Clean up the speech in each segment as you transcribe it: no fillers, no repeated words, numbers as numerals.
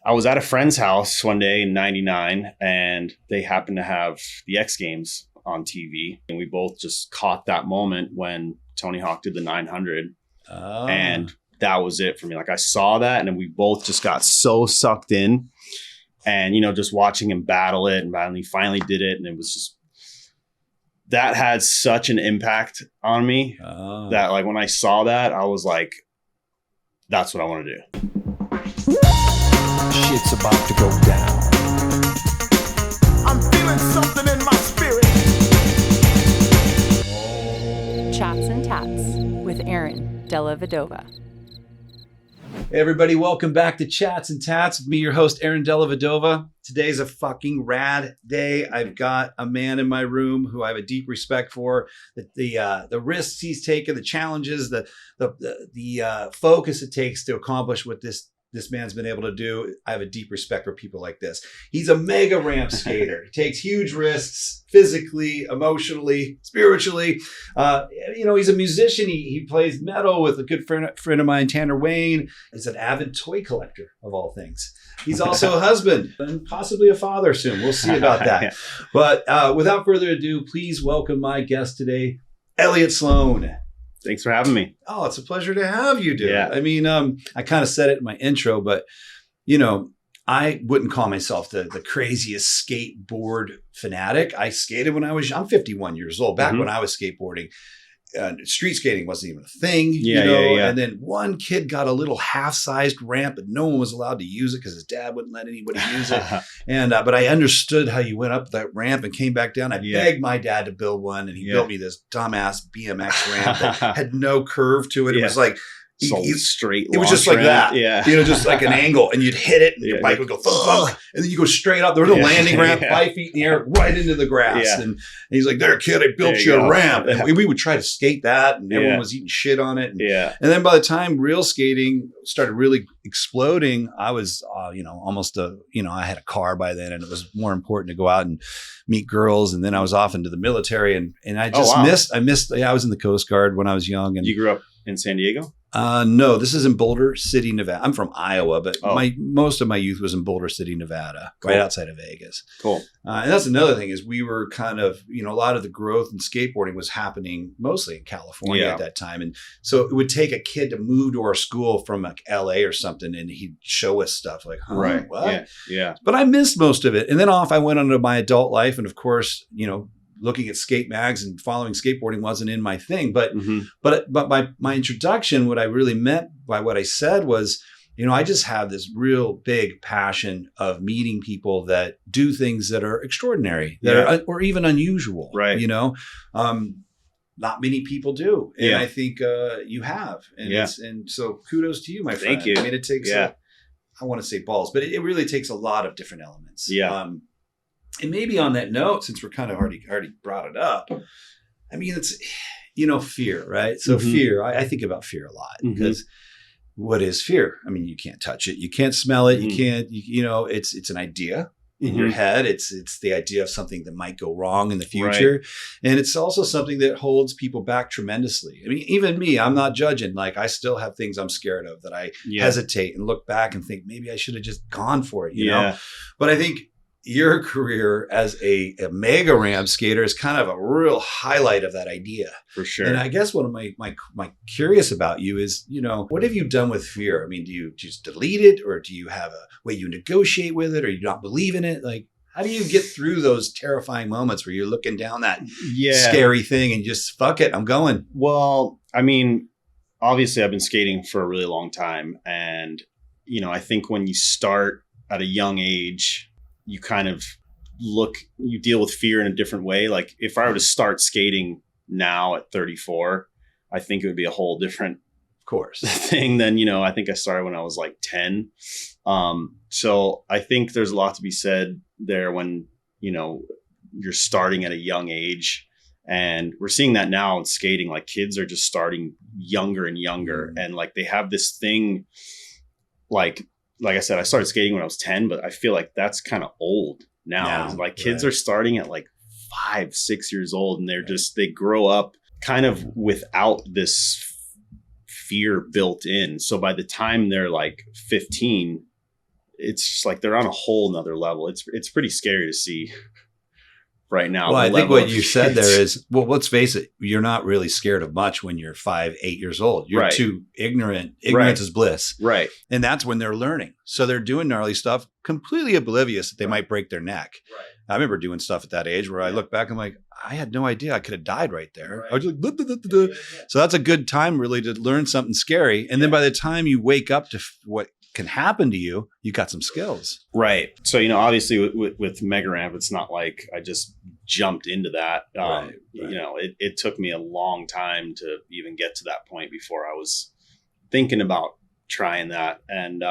I was at a friend's house one day in 99 and they happened to have the X Games on TV. And we both just caught that moment when Tony Hawk did the 900. Oh. And that was it for me. Like I saw that and then we both just got so sucked in and, just watching him battle it and he finally did it. And it was just, that had such an impact on me that like when I saw that, I was like, that's what I want to do. Shit's about to go down. I'm feeling something in my spirit. Chats and Tatts with Aaron Delle Vedova. Hey everybody, welcome back to Chats and Tatts with me, your host, Aaron Delle Vedova. Today's a fucking rad day. I've got a man in my room who I have a deep respect for. The risks he's taken, the challenges, the focus it takes to accomplish what this man's been able to do. I have a deep respect for people like this. He's a mega ramp skater. He takes huge risks physically, emotionally, spiritually. He's a musician. He plays metal with a good friend of mine, Tanner Wayne. He's an avid toy collector of all things. He's also a husband and possibly a father soon. We'll see about that. Yeah. But without further ado, please welcome my guest today, Elliot Sloan. Thanks for having me. Oh, it's a pleasure to have you, dude. Yeah. I mean, I kind of said it in my intro, but, I wouldn't call myself the craziest skateboard fanatic. I skated when I'm 51 years old. Back when I was skateboarding, street skating wasn't even a thing, Yeah. And then one kid got a little half-sized ramp, and no one was allowed to use it because his dad wouldn't let anybody use it. And but I understood how you went up that ramp and came back down. I begged my dad to build one, and he built me this dumbass BMX ramp that had no curve to it. It was like straight. It was just like that, just like an angle, and you'd hit it, and your bike would go thunk, and then you go straight up. There was a landing ramp 5 feet in the air, right into the grass. Yeah. And he's like, "There, kid, I built you a ramp." And we would try to skate that, and everyone was eating shit on it. And then by the time real skating started really exploding, I was, almost I had a car by then, and it was more important to go out and meet girls. And then I was off into the military, and I just missed. I was in the Coast Guard when I was young. And you grew up in San Diego? No, this is in Boulder City, Nevada. I'm from Iowa, but most of my youth was in Boulder City, Nevada, right outside of Vegas. Cool. And that's another thing is we were kind of, a lot of the growth in skateboarding was happening mostly in California at that time. And so it would take a kid to move to our school from like LA or something, and he'd show us stuff like, right. What? Yeah. But I missed most of it. And then off I went on to my adult life. And of course, looking at skate mags and following skateboarding wasn't in my thing, but my introduction, what I really meant by what I said was, I just have this real big passion of meeting people that do things that are extraordinary, that are or even unusual, right? Not many people do, and I think you have, and so kudos to you, my friend. Thank you. I mean, it takes I want to say balls, but it really takes a lot of different elements. Yeah. And maybe on that note, since we're kind of already brought it up, I mean, it's, fear, right? So fear, I think about fear a lot because what is fear? I mean, you can't touch it. You can't smell it. You can't, it's an idea in your head. It's the idea of something that might go wrong in the future. Right. And it's also something that holds people back tremendously. I mean, even me, I'm not judging. Like I still have things I'm scared of that I hesitate and look back and think maybe I should have just gone for it, you know? But I think your career as a mega ramp skater is kind of a real highlight of that idea. For sure. And I guess one of my curious about you is, what have you done with fear? I mean, do you just delete it, or do you have a way you negotiate with it, or you not believe in it? Like, how do you get through those terrifying moments where you're looking down that scary thing and just fuck it, I'm going? Well, I mean, obviously I've been skating for a really long time. And, I think when you start at a young age, you kind of you deal with fear in a different way. Like if I were to start skating now at 34, I think it would be a whole different thing than, I think I started when I was like 10. So I think there's a lot to be said there when, you're starting at a young age, and we're seeing that now in skating, like kids are just starting younger and younger. And like, they have this thing, like I said, I started skating when I was 10, but I feel like that's kind of old now. Like kids are starting at like 5, 6 years old, and they're they grow up kind of without this fear built in. So by the time they're like 15, it's just like they're on a whole nother level. It's pretty scary to see right now. Well, I think what you said kids. there is, well, let's face it, you're not really scared of much when you're 5, 8 years old. You're Right. too ignorant. Ignorance is bliss. Right. And that's when they're learning. So they're doing gnarly stuff, completely oblivious that they might break their neck. Right. I remember doing stuff at that age where I look back, I'm like, I had no idea I could have died right there. Right. I was like, duh, duh, duh, duh, duh. So that's a good time really to learn something scary. And then by the time you wake up to what can happen to you, you got some skills. Right. So, obviously with Mega Ramp, it's not like I just jumped into that. Right. It took me a long time to even get to that point before I was thinking about trying that. And,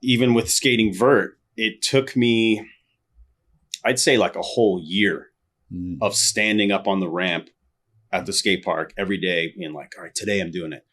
even with skating vert, it took me, I'd say like a whole year of standing up on the ramp at the skate park every day being like, all right, today I'm doing it.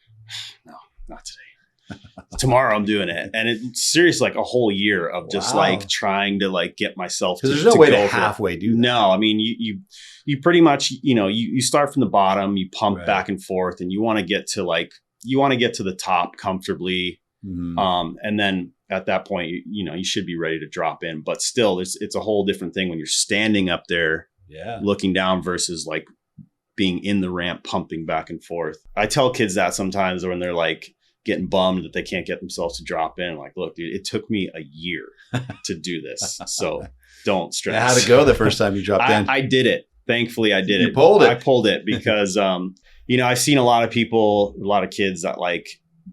No, not today. Tomorrow I'm doing it. And it's seriously like a whole year of just like trying to like get myself to, Because there's no way to go halfway do that. No, I mean, you pretty much, you start from the bottom, you pump Right. back and forth, and you want to get to the top comfortably. And then at that point, you should be ready to drop in, but still it's a whole different thing when you're standing up there looking down versus like being in the ramp, pumping back and forth. I tell kids that sometimes when they're like getting bummed that they can't get themselves to drop in. Like, look, dude, it took me a year to do this. So don't stress. How'd it go the first time you dropped in? I did it. Thankfully, I did You it. pulled it. I pulled it because, I've seen a lot of kids that like,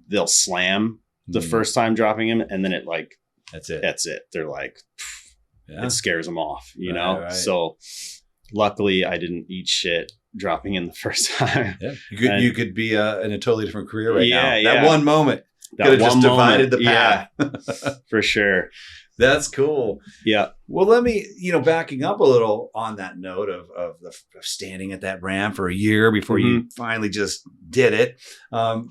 they'll slam the first time dropping him. And then That's it. that's it. They're like, Yeah. it scares them off, Right. So luckily I didn't eat shit dropping in the first time. Yeah. You could be in a totally different career right now. Yeah, That yeah. one moment. That Could have one just divided the moment, path. for sure. That's cool. Yeah. Well, let me, backing up a little on that note of standing at that ramp for a year before you finally just did it.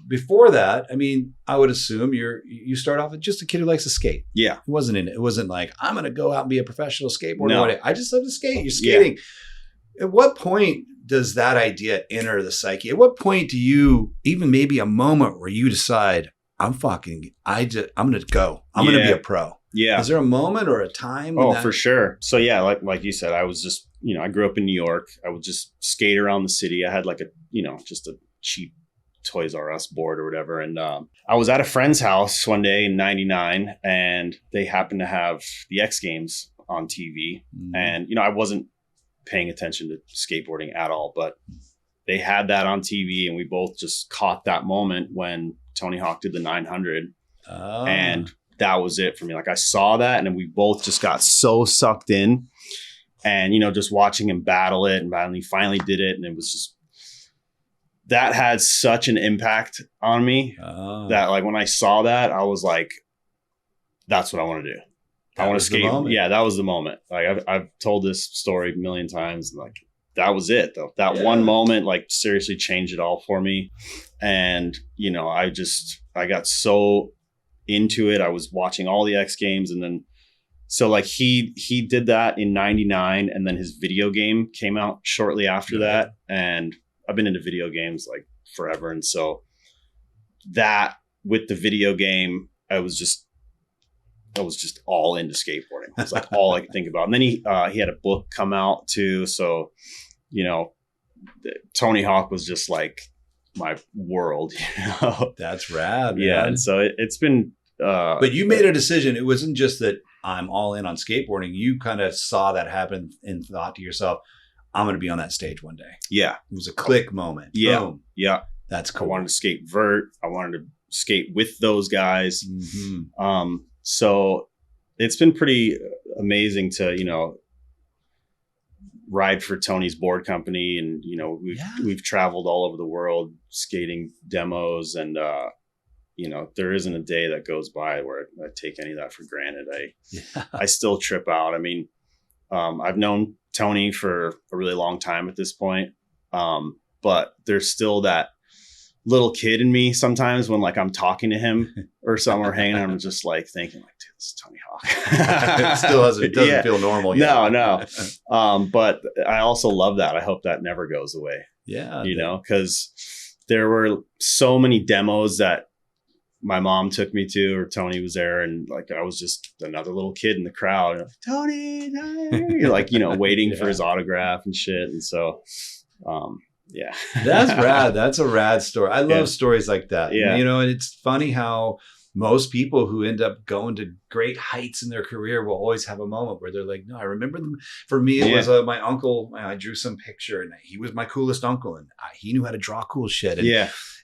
Before that, I mean, I would assume you start off as just a kid who likes to skate. Yeah. It wasn't like, I'm going to go out and be a professional skateboarder. No. one day. I just love to skate. You're skating. At what point does that idea enter the psyche? At what point do you, even maybe a moment where you decide, I'm going to go. I'm going to be a pro. Yeah. Is there a moment or a time? For sure. So yeah, like you said, I was just, I grew up in New York. I would just skate around the city. I had like just a cheap Toys R Us board or whatever. And I was at a friend's house one day in 99 and they happened to have the X Games on TV. And, I wasn't paying attention to skateboarding at all, but they had that on TV and we both just caught that moment when Tony Hawk did the 900. And that was it for me. Like I saw that and then we both just got so sucked in and, just watching him battle it and he finally did it. And it was just, that had such an impact on me that like when I saw that, I was like, that's what I want to do. I want to skate. Yeah, that was the moment. Like I've told this story a million times. Like that was it though. That one moment like seriously changed it all for me. And, I got so into it. I was watching all the X Games and then so like he did that in 99 and then his video game came out shortly after that. And I've been into video games like forever. And so that with the video game, I was just all into skateboarding. It was like all I could think about. And then he had a book come out too. So, Tony Hawk was just like my world, That's rad, man. Yeah. And so it's been, but you made a decision. It wasn't just that I'm all in on skateboarding. You kind of saw that happen and thought to yourself, I'm going to be on that stage one day. Yeah. It was a click moment. Yeah. Boom. Yeah. That's I cool. wanted to skate vert. I wanted to skate with those guys. Mm-hmm. So it's been pretty amazing to, ride for Tony's board company. And, we've traveled all over the world skating demos and, there isn't a day that goes by where I take any of that for granted. I still trip out. I mean, I've known Tony for a really long time at this point. But there's still that little kid in me sometimes when like I'm talking to him or something or hanging, I'm just like thinking like, dude, this is Tony Hawk. It still doesn't feel normal yet. No. But I also love that. I hope that never goes away. Yeah. Because there were so many demos that my mom took me to, or Tony was there, and like I was just another little kid in the crowd. And, Tony, like waiting for his autograph and shit. And so, yeah, that's rad. That's a rad story. I love stories like that. Yeah, and it's funny how most people who end up going to great heights in their career will always have a moment where they're like, no, I remember them. For me, it was my uncle. I drew some picture, and he was my coolest uncle, and he knew how to draw cool shit.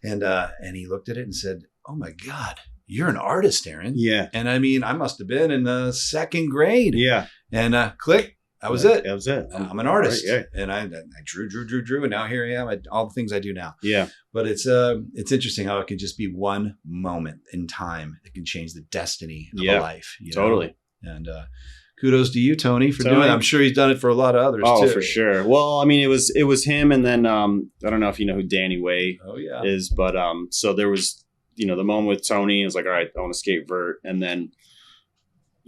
And, and he looked at it and said, oh my God, you're an artist, Aaron. Yeah. And I mean, I must have been in the second grade. Yeah. And click. That was it. That was it. I'm an artist, right, and I drew, and now here I am. All the things I do now. Yeah, but it's interesting how it can just be one moment in time that can change the destiny of a life. Totally. And kudos to you, Tony, for doing it. I'm sure he's done it for a lot of others. Oh, too. for sure. Well, I mean, it was him, and then I don't know if you know who Danny Way is, but so there was the moment with Tony. It was like, all right, I want to skate vert, and then.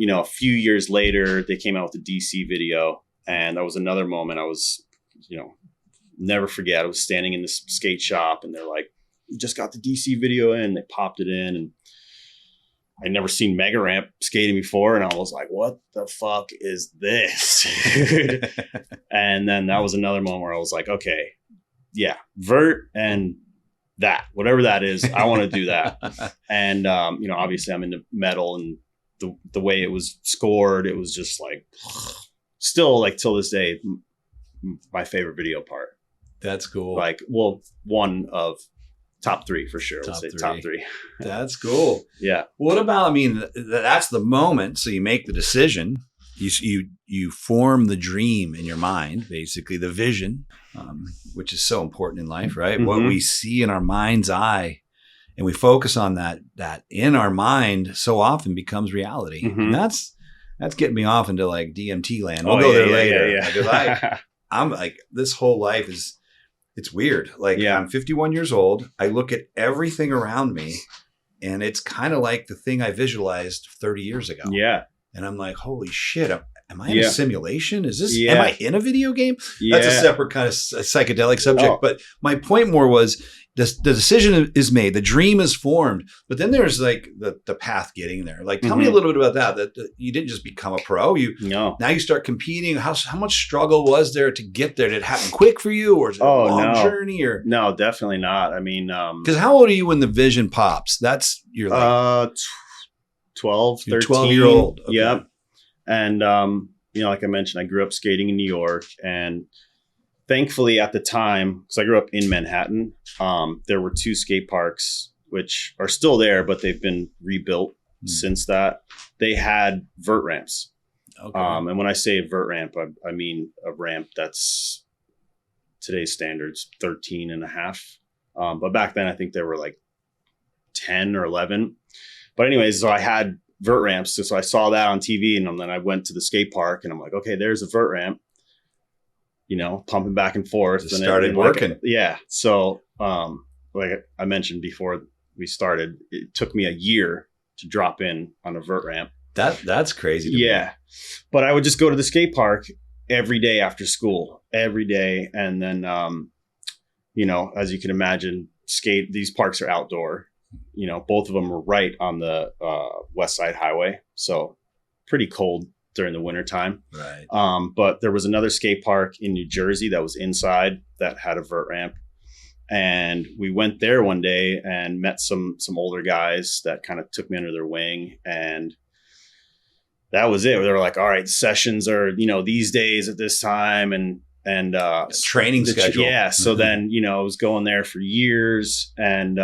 A few years later, they came out with the DC video. And that was another moment I was, never forget. I was standing in this skate shop and they're like, we just got the DC video in. They popped it in. And I'd never seen Mega Ramp skating before. And I was like, what the fuck is this? And then that was another moment where I was like, okay, yeah, vert and that, whatever that is, I want to do that. And, obviously I'm into metal, and the way it was scored, it was just like, still like till this day, my favorite video part. That's cool. Like, well, one of top three for sure. Top three. That's cool. Yeah. What about, that's the moment. So you make the decision, you form the dream in your mind, basically the vision, which is so important in life, right? Mm-hmm. What we see in our mind's eye. And we focus on that in our mind so often becomes reality. Mm-hmm. And that's getting me off into like DMT land. We'll go there later. Yeah. Because I'm like, this whole life it's weird. Like I'm 51 years old. I look at everything around me and it's kind of like the thing I visualized 30 years ago. Yeah. And I'm like, holy shit. Am I in a simulation? Is this, am I in a video game? That's a separate kind of psychedelic subject. Oh. But my point more was, the decision is made, the dream is formed, but then there's like the path getting there. Like, tell me a little bit about that you didn't just become a pro. Now you start competing. How much struggle was there to get there? Did it happen quick for you, or is it a long journey? Or no, definitely not. I mean, because how old are you when the vision pops? That's you're like 12, 13. 12-year-old. Okay. Yep. And like I mentioned, I grew up skating in New York, and thankfully at the time, because I grew up in Manhattan, there were 2 skate parks, which are still there, but they've been rebuilt since that. They had vert ramps. Okay. And when I say a vert ramp, I mean a ramp that's today's standards, 13 and a half. But back then, I think there were like 10 or 11. But anyways, so I had vert ramps. So I saw that on TV, and then I went to the skate park, and I'm like, okay, there's a vert ramp. Pumping back and forth. Just started working. So, like I mentioned before we started, it took me a year to drop in on a vert ramp. That's crazy. To me. But I would just go to the skate park every day after school, every day. And then, as you can imagine, these parks are outdoor. Both of them were right on the West Side Highway. So pretty cold during the winter time. Right. But there was another skate park in New Jersey that was inside that had a vert ramp. And we went there one day and met some older guys that kind of took me under their wing. And that was it. They were like, all right, sessions are, these days at this time, and training schedule. Yeah. So then, I was going there for years and,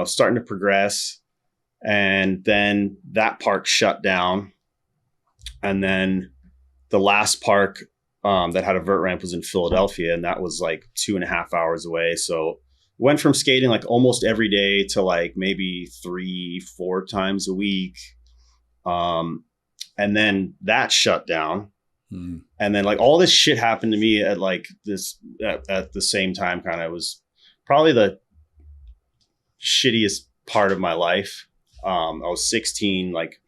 starting to progress. And then that park shut down. And then the last park that had a vert ramp was in Philadelphia, and that was like 2.5 hours away. So went from skating like almost every day to like maybe 3-4 times a week. And then that shut down. And then like all this shit happened to me at like this at the same time. Kind of was probably the shittiest part of my life. I was 16, like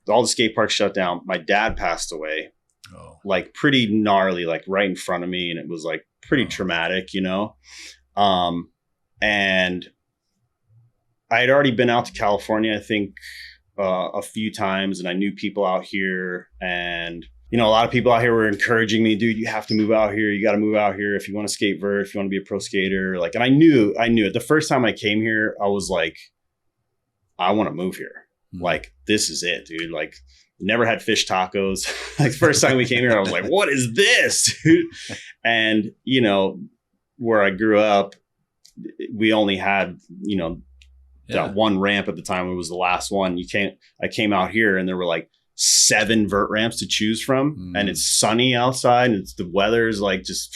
all the skate parks shut down. My dad passed away, like pretty gnarly, like right in front of me. And it was like pretty traumatic, And I had already been out to California, I think, a few times, and I knew people out here, and a lot of people out here were encouraging me, dude, you have to move out here. You got to move out here if you want to skate vert, if you want to be a pro skater. Like, and I knew it. The first time I came here, I was like, I want to move here. Like, this is it, dude. Like, never had fish tacos. Like, first time we came here, I was like, what is this, dude? And, where I grew up, we only had, that one ramp at the time. It was the last one. I came out here and there were like 7 vert ramps to choose from, and it's sunny outside, and the weather's like, just,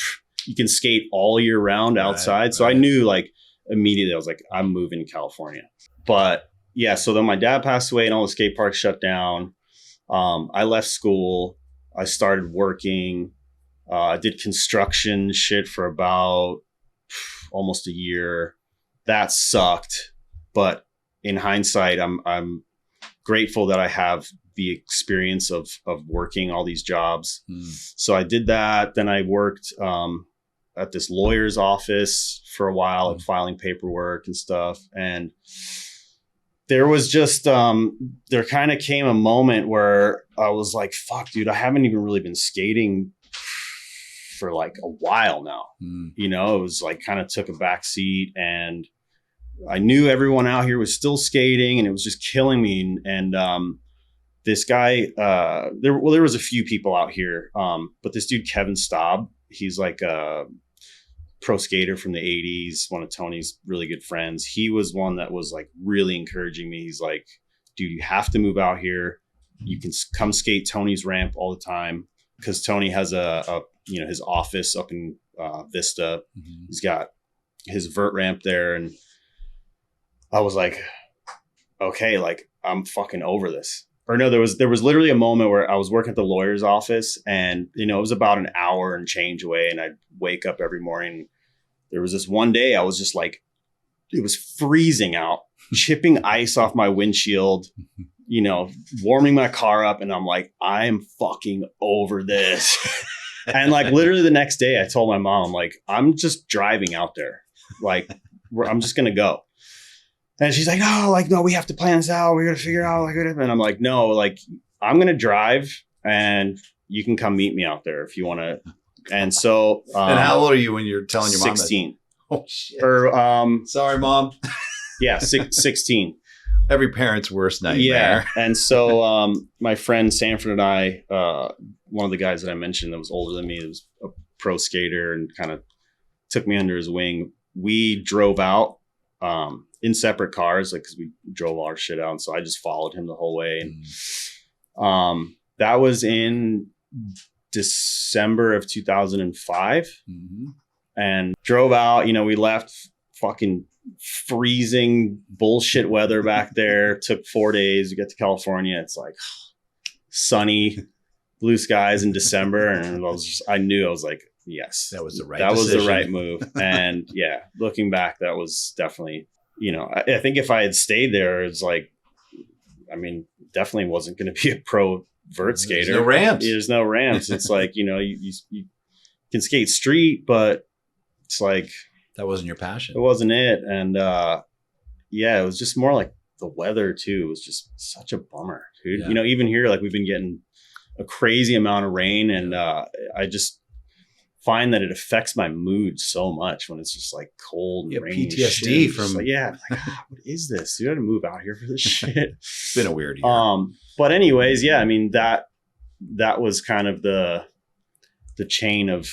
you can skate all year round outside. Right. So I knew, like, immediately, I was like, I'm moving to California. But yeah, so then my dad passed away and all the skate parks shut down. I left school. I started working. I did construction shit for about almost a year. That sucked. But in hindsight, I'm grateful that I have the experience of working all these jobs. So I did that. Then I worked at this lawyer's office for a while, and filing paperwork and stuff. And there was just, there kind of came a moment where I was like, fuck, dude, I haven't even really been skating for like a while now. It was like, kind of took a back seat, and I knew everyone out here was still skating, and it was just killing me. And this guy, there was a few people out here, but this dude, Kevin Staub, he's like a pro skater from the 80s, one of Tony's really good friends. He was one that was like really encouraging me. He's like, dude, you have to move out here. You can come skate Tony's ramp all the time, because Tony has a his office up in Vista. He's got his vert ramp there. And I was like, okay, like, I'm fucking over this. Or no, there was literally a moment where I was working at the lawyer's office, and, it was about an hour and change away, and I'd wake up every morning. There was this one day I was just like, it was freezing out, chipping ice off my windshield, warming my car up. And I'm like, I'm fucking over this. And like, literally the next day I told my mom, like, I'm just driving out there. Like, I'm just going to go. And she's like, no, we have to plan this out. We're going to figure out, like, and I'm like, no, like, I'm going to drive, and you can come meet me out there if you want to. And so, and how old are you when you're telling your mom? 16. Oh shit. Or, sorry, Mom. Yeah, 16. Every parent's worst nightmare. Yeah. And so, my friend Sanford and I, one of the guys that I mentioned that was older than me, that was a pro skater and kind of took me under his wing. We drove out, in separate cars, like, cause we drove all our shit out. And so I just followed him the whole way. And, that was in December of 2005, and drove out. We left fucking freezing bullshit weather back there. Took 4 days to get to California. It's like sunny, blue skies in December, and I knew, I was like, yes, that was the right decision. Was the right move. And yeah, looking back, that was definitely, I think if I had stayed there, it's like, I mean, definitely wasn't going to be a pro vert skater. There's no ramps. There's no ramps. It's like, you can skate street, but it's like, that wasn't your passion. It wasn't it. And yeah, it was just more like the weather too. It was just such a bummer, dude. Yeah. Even here, like, we've been getting a crazy amount of rain, and I just find that it affects my mood so much when it's just like cold and rainy. PTSD from like, what is this? You got to move out here for this shit. It's been a weird year. But anyways, yeah, I mean, that was kind of the chain of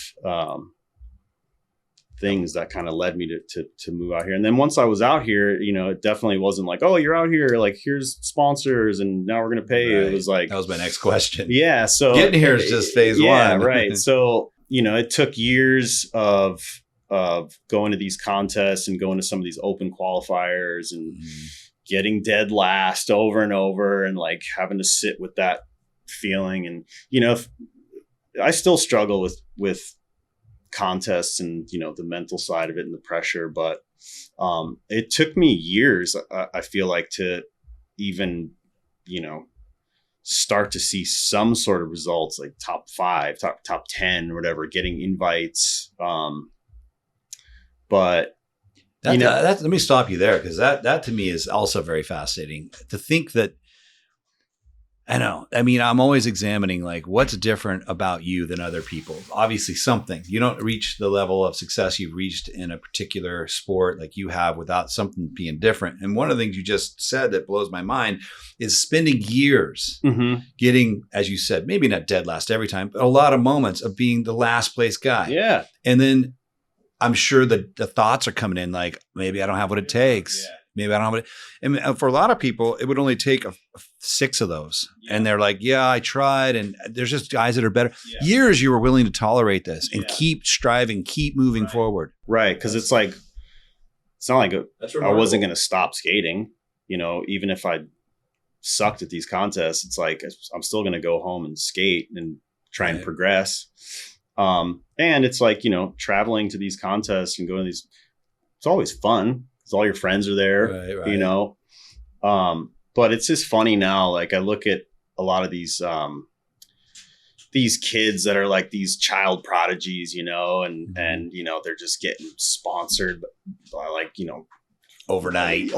things that kind of led me to move out here. And then once I was out here, it definitely wasn't like, oh, you're out here, like, here's sponsors and now we're going to pay you. It was like, that was my next question. Yeah. So getting here is just phase one. Yeah, right. So, it took years of going to these contests and going to some of these open qualifiers and getting dead last over and over, and like having to sit with that feeling. And, I still struggle with contests and, the mental side of it and the pressure, but it took me years, I feel like, to even, start to see some sort of results, like top 5, top 10 or whatever, getting invites. But Let me stop you there, because that to me is also very fascinating. To think that, I know. I mean, I'm always examining like what's different about you than other people. Obviously something. You don't reach the level of success you've reached in a particular sport like you have without something being different. And one of the things you just said that blows my mind is spending years getting, as you said, maybe not dead last every time, but a lot of moments of being the last place guy. Yeah. And then I'm sure that the thoughts are coming in like, maybe I don't have what it takes. Yeah. Maybe I don't have it. And for a lot of people, it would only take 6 of those. Yeah. And they're like, yeah, I tried. And there's just guys that are better. Yeah. Years you were willing to tolerate this and keep striving, keep moving forward. Right. Because it's like, it's not like I wasn't going to stop skating. You know, even if I sucked at these contests, it's like, I'm still going to go home and skate and try and progress. And it's like, you know, traveling to these contests and going to these, it's always fun. All your friends are there, you know? But it's just funny now. Like I look at a lot of these kids that are like these child prodigies, you know, and, you know, they're just getting sponsored by like, you know, overnight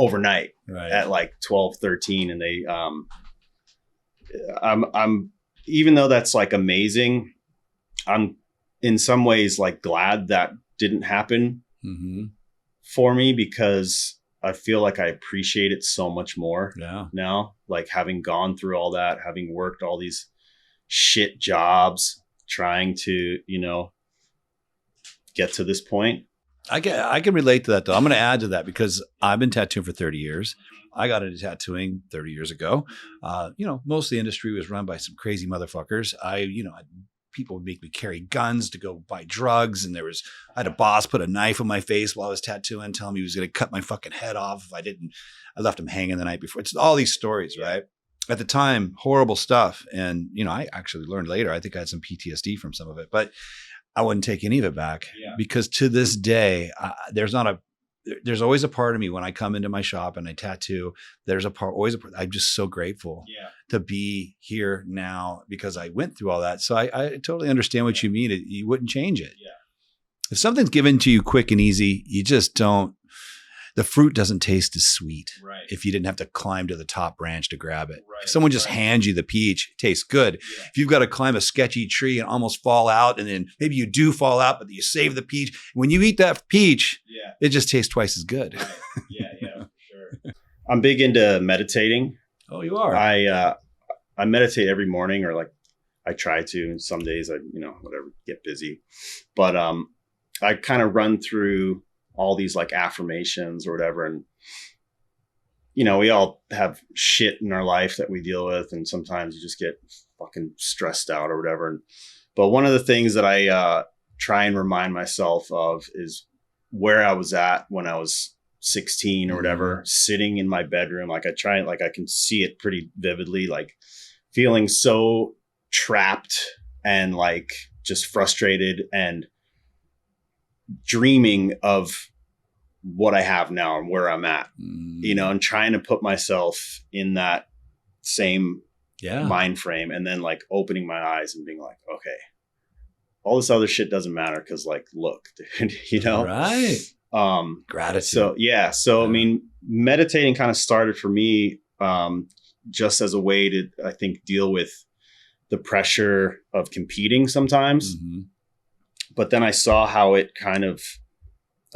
at like 12, 13. And they, I'm, even though that's like amazing, I'm in some ways like glad that didn't happen. For me, because I feel like I appreciate it so much more now, like having gone through all that, having worked all these shit jobs, trying to, you know, get to this point. I can relate to that though. I'm going to add to that because I've been tattooing for 30 years. I got into tattooing 30 years ago. You know, most of the industry was run by some crazy motherfuckers. People would make me carry guns to go buy drugs. And I had a boss put a knife on my face while I was tattooing, telling me he was going to cut my fucking head off if I didn't. I left him hanging the night before. It's all these stories, right? At the time, horrible stuff. And, you know, I actually learned later, I think I had some PTSD from some of it, but I wouldn't take any of it back because to this day, there's always a part of me when I come into my shop and I tattoo, I'm just so grateful to be here now because I went through all that. So I totally understand what you mean. You wouldn't change it. Yeah. If something's given to you quick and easy, you just don't, the fruit doesn't taste as sweet if you didn't have to climb to the top branch to grab it. If someone just hands you the peach, it tastes good. Yeah. If you've got to climb a sketchy tree and almost fall out, and then maybe you do fall out, but you save the peach. When you eat that peach, it just tastes twice as good. Right. Yeah, for sure. I'm big into meditating. Oh, you are? I meditate every morning, or like I try to, and some days I, whatever, get busy. But I kind of run through all these like affirmations or whatever. And, we all have shit in our life that we deal with. And sometimes you just get fucking stressed out or whatever. But one of the things that I try and remind myself of is where I was at when I was 16 or whatever, sitting in my bedroom. Like I can see it pretty vividly, like feeling so trapped and like just frustrated and dreaming of what I have now and where I'm at, and trying to put myself in that same mind frame, and then like opening my eyes and being like, okay, all this other shit doesn't matter. Cause like, look, dude, Right. Gratitude. So, I mean, meditating kind of started for me, just as a way to, I think, deal with the pressure of competing sometimes. But then I saw how it kind of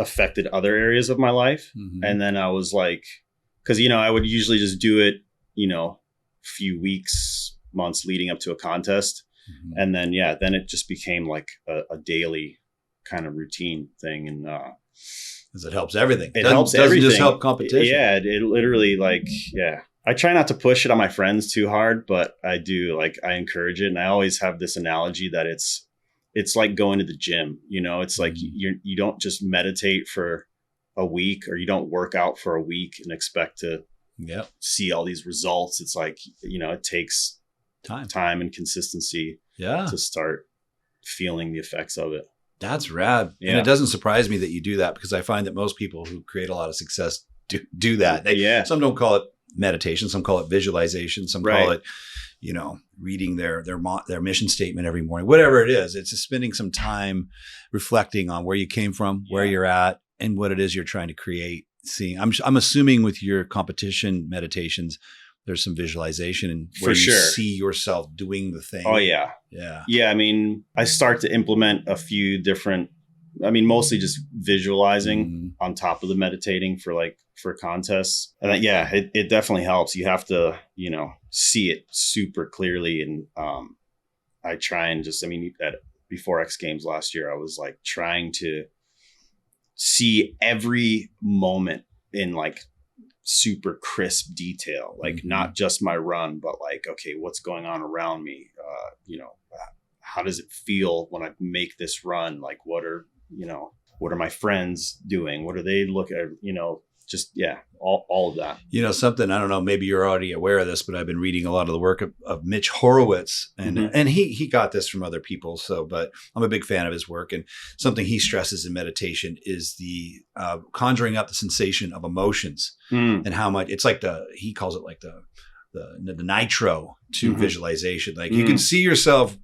affected other areas of my life. And then I was like, because, I would usually just do it, few weeks, months leading up to a contest. And then, then it just became like a daily kind of routine thing. And because it helps everything. It helps everything. Doesn't just help competition. Yeah, it literally I try not to push it on my friends too hard, but I do. Like I encourage it. And I always have this analogy that it's like going to the gym, it's like you don't just meditate for a week, or you don't work out for a week and expect to see all these results. It's like, it takes time and consistency to start feeling the effects of it. That's rad. Yeah. And it doesn't surprise me that you do that, because I find that most people who create a lot of success do that. Some don't call it meditation. Some call it visualization. Some call it, reading their mission statement every morning, whatever it is. It's just spending some time reflecting on where you came from, where you're at, and what it is you're trying to create. Seeing, I'm assuming with your competition meditations, there's some visualization and where For you sure. see yourself doing the thing. Oh yeah. Yeah. Yeah. I mean, I start to implement a few different, mostly just visualizing on top of the meditating for contests. And it definitely helps. You have to, see it super clearly. And I try and just, before X Games last year, I was like trying to see every moment in like super crisp detail, like not just my run, but like, okay, what's going on around me? How does it feel when I make this run? Like, what are my friends doing? What are they looking at? All of that. Something, I don't know, maybe you're already aware of this, but I've been reading a lot of the work of Mitch Horowitz, and he got this from other people. But I'm a big fan of his work, and something he stresses in meditation is the conjuring up the sensation of emotions and how much it's like he calls it like the nitro to visualization. Like you can see yourself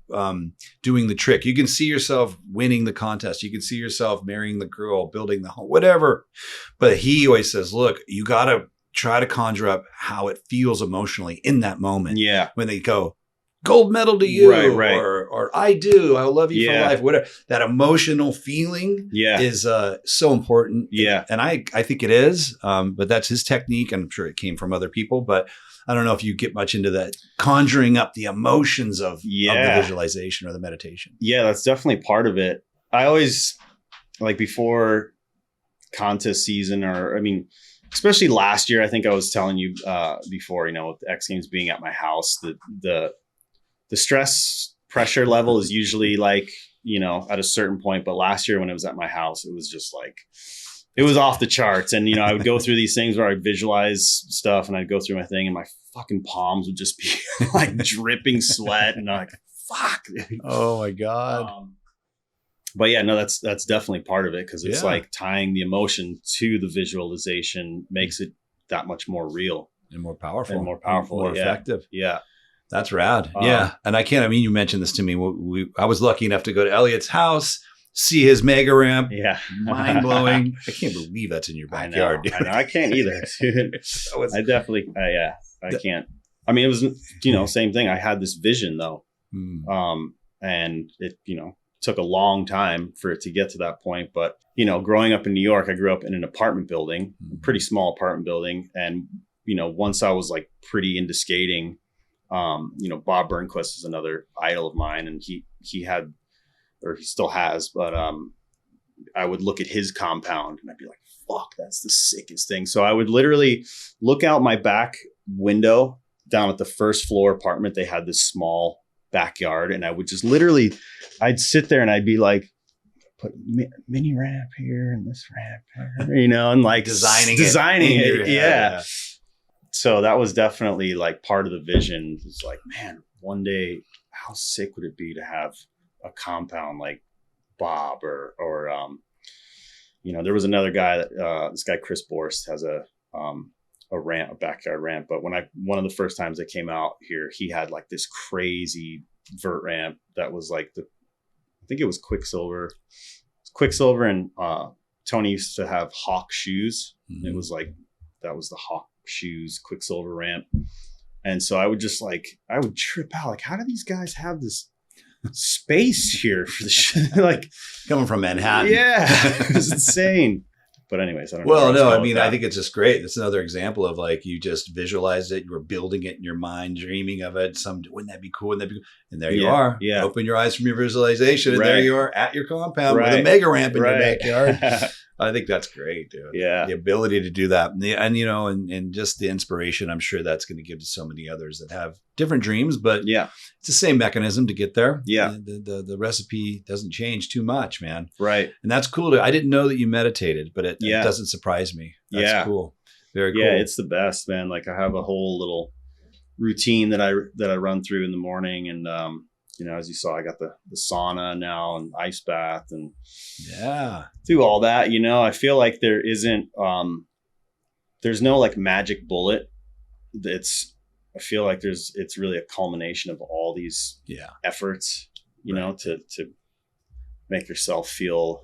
doing the trick. You can see yourself winning the contest. You can see yourself marrying the girl, building the home, whatever. But he always says, look, you got to try to conjure up how it feels emotionally in that moment. Yeah. When they go, gold medal to you, right. or I do, I will love you for life, whatever. That emotional feeling is so important. Yeah. And I think it is, but that's his technique. I'm sure it came from other people, but I don't know if you get much into that conjuring up the emotions of the visualization or the meditation. Yeah, that's definitely part of it. I always, like before contest season, especially last year, I think I was telling you before, with the X Games being at my house, the stress pressure level is usually like, at a certain point. But last year when it was at my house, it was just like, it was off the charts. And, I would go through these things where I'd visualize stuff and I'd go through my thing and my fucking palms would just be like dripping sweat. And I'm like, fuck. Oh my God. But yeah, no, that's definitely part of it. Cause it's like tying the emotion to the visualization makes it that much more real and more powerful, more effective. Yeah. That's rad. And you mentioned this to me. I was lucky enough to go to Elliot's house, see his mega ramp. Yeah. Mind blowing. I can't believe that's in your backyard. I know. I can't either. I definitely, I can't. It was, same thing. I had this vision though. And it, took a long time for it to get to that point. But, growing up in New York, I grew up in an apartment building, a pretty small apartment building. And, once I was like pretty into skating, Bob Burnquist is another idol of mine. And he had, or he still has, but I would look at his compound and I'd be like, fuck, that's the sickest thing. So I would literally look out my back window down at the first floor apartment. They had this small backyard and I would just literally, I'd sit there and I'd be like, put mini ramp here and this ramp here, and like designing it. Yeah. So that was definitely like part of the vision. It's like, man, one day, how sick would it be to have a compound like Bob or there was another guy that this guy Chris Borst has a ramp, a backyard ramp. But one of the first times I came out here, he had like this crazy vert ramp that was like I think it was Quicksilver and Tony used to have Hawk shoes. Mm-hmm. It was like that was the Hawk shoes Quicksilver ramp. And so I would trip out like, how do these guys have this space here for the shit? Like coming from Manhattan. Yeah. It was insane. But anyways, I don't know. Well, no, I think it's just great. It's another example of like, you just visualized it. You were building it in your mind, dreaming of it. Wouldn't that be cool? And there you are. Yeah. Open your eyes from your visualization. And there you are at your compound with a mega ramp in your backyard. I think that's great, dude. Yeah. The ability to do that. And just the inspiration, I'm sure that's going to give to so many others that have different dreams, but it's the same mechanism to get there. Yeah. The recipe doesn't change too much, man. Right. And that's cool. I didn't know that you meditated, but it doesn't surprise me. That's cool. Very cool. Yeah. It's the best, man. Like I have a whole little routine that I run through in the morning and, as you saw, I got the sauna now and ice bath and do all that. I feel like there isn't, there's no like magic bullet. I feel like it's really a culmination of all these efforts, to make yourself feel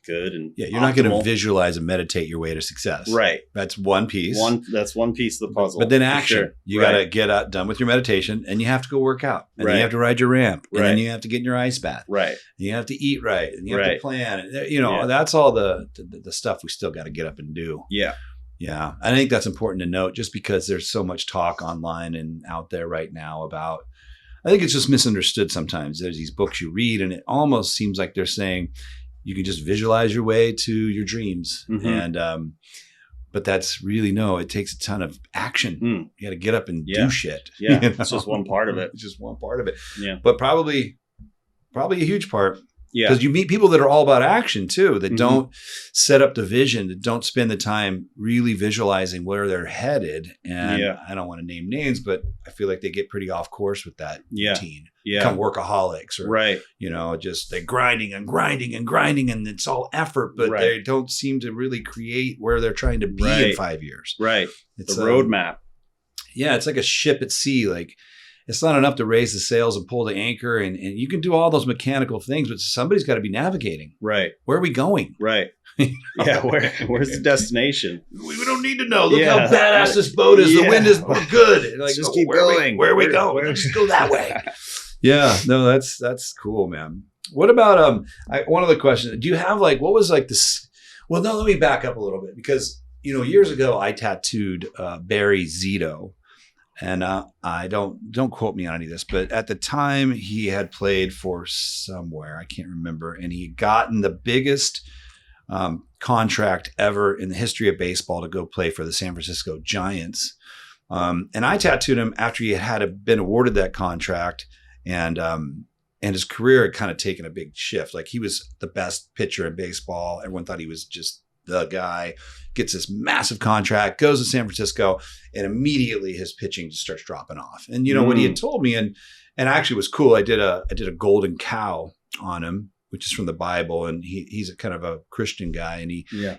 good and you're not going to optimal. visualize and meditate your way to success. Right. That's one piece. That's one piece of the puzzle. But then action. Sure. You got to get done with your meditation, and you have to go work out. And then Right. you have to ride your ramp. And Right. then you have to get in your ice bath. Right. And you have to eat right. And you have Right. to plan. And, that's all the stuff we still got to get up and do. Yeah. Yeah. I think that's important to note just because there's so much talk online and out there right now about, I think it's just misunderstood sometimes. There's these books you read, and it almost seems like they're saying you can just visualize your way to your dreams. Mhm. And, but that's really, it takes a ton of action. You got to get up and Yeah. do shit. Yeah. you know? It's just one part of it. It's just one part of it. Yeah. But probably a huge part. Yeah. Because you meet people that are all about action too, that Mhm. don't set up the vision, that don't spend the time really visualizing where they're headed. And Yeah. I don't want to name names, but I feel like they get pretty off course with that Yeah. routine. Yeah. Become workaholics or, Right. just they're grinding and grinding and grinding, and it's all effort, but Right. they don't seem to really create where they're trying to be in Right. 5 years. Right. It's The roadmap. Yeah, it's like a ship at sea. Like, it's not enough to raise the sails and pull the anchor, and you can do all those mechanical things, but somebody's got to be navigating. Right. Where are we going? Right. Yeah. Where's the destination? We don't need to know. Look Yeah. how badass this boat is. The Yeah. wind is good. And like, Just keep where going. Where are we going? Where- Let's just go that way. Yeah, no, that's cool, man. What about one other question? Do you have what was this? Well, no, let me back up a little bit because years ago I tattooed Barry Zito. And I don't quote me on any of this, but at the time he had played for somewhere, I can't remember, and he had gotten the biggest contract ever in the history of baseball to go play for the San Francisco Giants. And I tattooed him after he had been awarded that contract, and his career had kind of taken a big shift. Like, he was the best pitcher in baseball. Everyone thought he was just the guy. Gets this massive contract, goes to San Francisco, and immediately his pitching just starts dropping off. And what he had told me, and actually was cool. I did a golden cow on him, which is from the Bible, and he's a kind of a Christian guy, and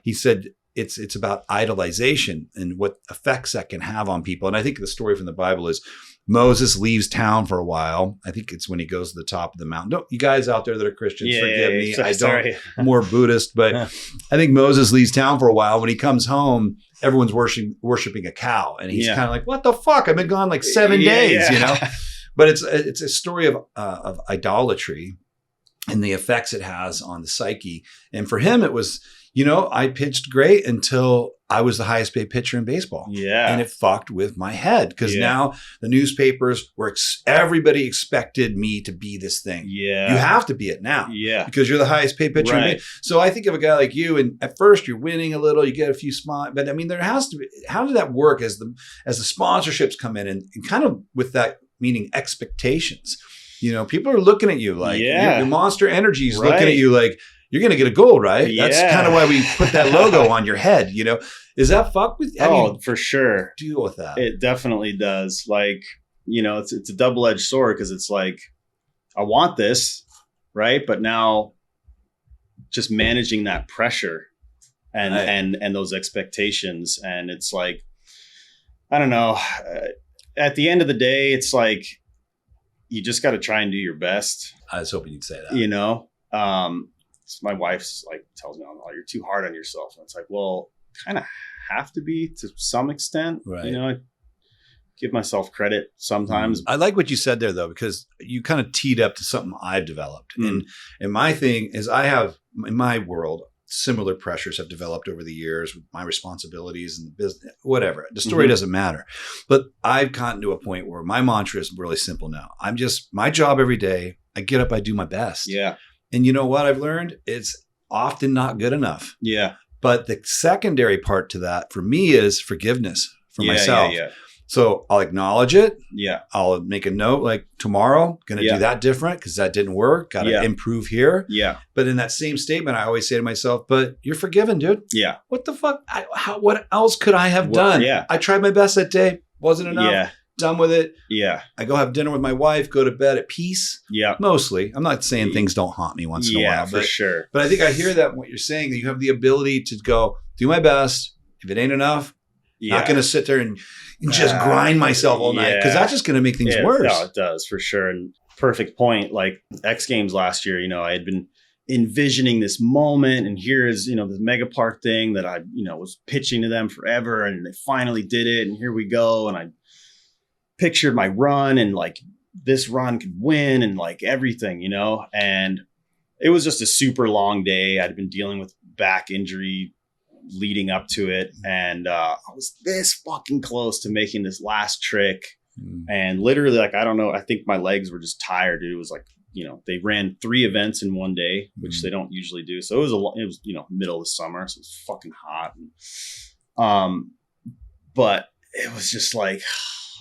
he said it's about idolization and what effects that can have on people. And I think the story from the Bible is Moses leaves town for a while. I think it's when he goes to the top of the mountain. Don't, you guys out there that are Christians, forgive me. I'm more Buddhist, but I think Moses leaves town for a while. When he comes home, everyone's worshiping a cow. And he's kind of like, what the fuck? I've been gone like 7 days, But it's a story of idolatry and the effects it has on the psyche. And for him, it was, I pitched great until I was the highest paid pitcher in baseball. Yeah. And it fucked with my head because now the newspapers everybody expected me to be this thing. Yeah. You have to be it now. Yeah. Because you're the highest paid pitcher. Right. So I think of a guy like you, and at first you're winning a little, you get a few spots, but I mean, there has to be, how did that work as the sponsorships come in and kind of with that meaning expectations? People are looking at you like your Monster Energy is looking at you like, you're going to get a gold, right? Yeah. That's kind of why we put that logo on your head, Is that fuck with? How do you for sure. deal with that? It definitely does. Like, it's a double-edged sword because it's like, I want this, right? But now just managing that pressure and those expectations. And it's like, I don't know. At the end of the day, it's like, you just got to try and do your best. I was hoping you'd say that. My wife's like tells me, "Oh, you're too hard on yourself." And it's like, well, kind of have to be to some extent, right? I give myself credit sometimes. I like what you said there, though, because you kind of teed up to something I've developed, and my thing is, I have in my world similar pressures have developed over the years with my responsibilities and the business, whatever. The story doesn't matter, but I've gotten to a point where my mantra is really simple now. I'm just my job every day. I get up, I do my best. Yeah. And you know what I've learned? It's often not good enough. Yeah. But the secondary part to that for me is forgiveness for myself. Yeah. So I'll acknowledge it. Yeah. I'll make a note like tomorrow, going to do that different because that didn't work. Got to improve here. Yeah. But in that same statement, I always say to myself, but you're forgiven, dude. Yeah. What the fuck? What else could I have done? Yeah. I tried my best that day. Wasn't enough. Yeah. Done with it. Yeah. I go have dinner with my wife, go to bed at peace. Yeah. Mostly. I'm not saying things don't haunt me once in a while. Yeah, for sure. But I think I hear that in what you're saying, that you have the ability to go, do my best. If it ain't enough, not going to sit there and just grind myself all night because that's just going to make things worse. No, it does for sure. And perfect point. Like X Games last year, I had been envisioning this moment, and here is, this mega park thing that I, was pitching to them forever, and they finally did it, and here we go. And I pictured my run, and like this run could win, and like everything, and it was just a super long day. I'd been dealing with back injury leading up to it, and I was this fucking close to making this last trick. And literally, like, I don't know, I think my legs were just tired, dude. It was like, they ran 3 events in one day, which they don't usually do. So it was middle of the summer, so it was fucking hot. And, but it was just like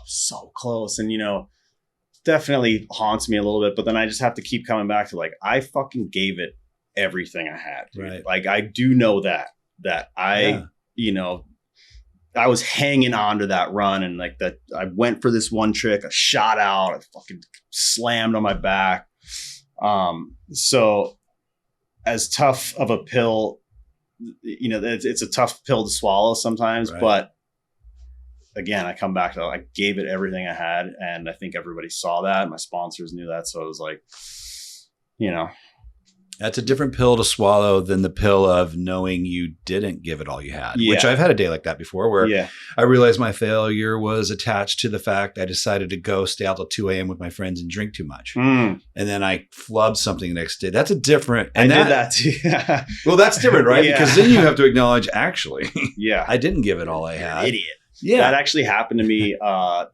so close, and definitely haunts me a little bit. But then I just have to keep coming back to, like, I fucking gave it everything I had, dude. Right. Like, I do know that I, I was hanging on to that run, and like that, I went for this one trick, I shot out, I fucking slammed on my back. So as tough of a pill, it's a tough pill to swallow sometimes, right. But again, I come back to, I gave it everything I had, and I think everybody saw that. My sponsors knew that. So it was like, that's a different pill to swallow than the pill of knowing you didn't give it all you had, which I've had a day like that before, where I realized my failure was attached to the fact I decided to stay out till 2 a.m. with my friends and drink too much. And then I flubbed something the next day. That's a different. And I did that too. Well, that's different, right? Because then you have to acknowledge, actually, I didn't give it all I You're had. an idiot. Yeah. That actually happened to me.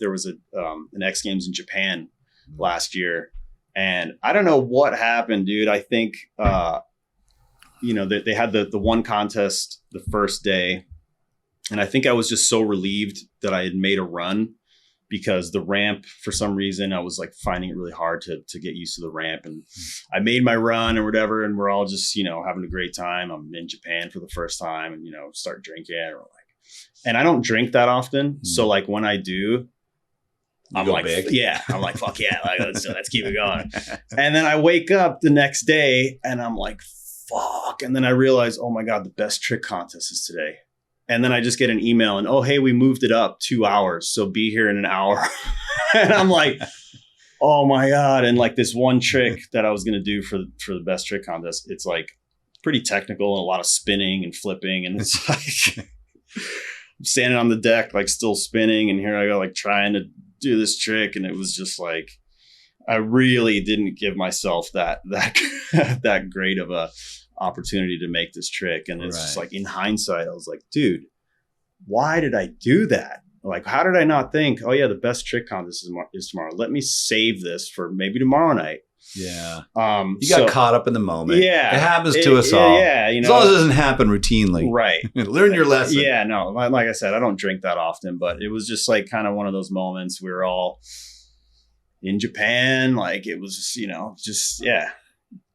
There was an X Games in Japan last year. And I don't know what happened, dude. I think, they had the one contest the first day. And I think I was just so relieved that I had made a run, because the ramp, for some reason, I was like finding it really hard to get used to the ramp. And I made my run or whatever. And we're all just, having a great time. I'm in Japan for the first time, and, start drinking. And I don't drink that often. So like when I do, I'm like, I'm like, fuck yeah, like, let's keep it going. And then I wake up the next day and I'm like, fuck. And then I realize, oh my God, the best trick contest is today. And then I just get an email and, oh, hey, we moved it up 2 hours, so be here in an hour. And I'm like, oh my God. And like this one trick that I was going to do for the best trick contest, it's like pretty technical and a lot of spinning and flipping. And it's like, I'm standing on the deck, like still spinning. And here I go, like trying to do this trick, and it was just like, I really didn't give myself that great of a opportunity to make this trick. And it's just like, in hindsight, I was like, dude, why did I do that? Like, how did I not think, oh yeah, the best trick contest is tomorrow, let me save this for maybe tomorrow night. You got caught up in the moment. Yeah, it happens to us all. Yeah, as long as it doesn't happen routinely. Right. Learn your lesson. Yeah, no, like I said, I don't drink that often, but it was just like kind of one of those moments. We were all in Japan, like it was just,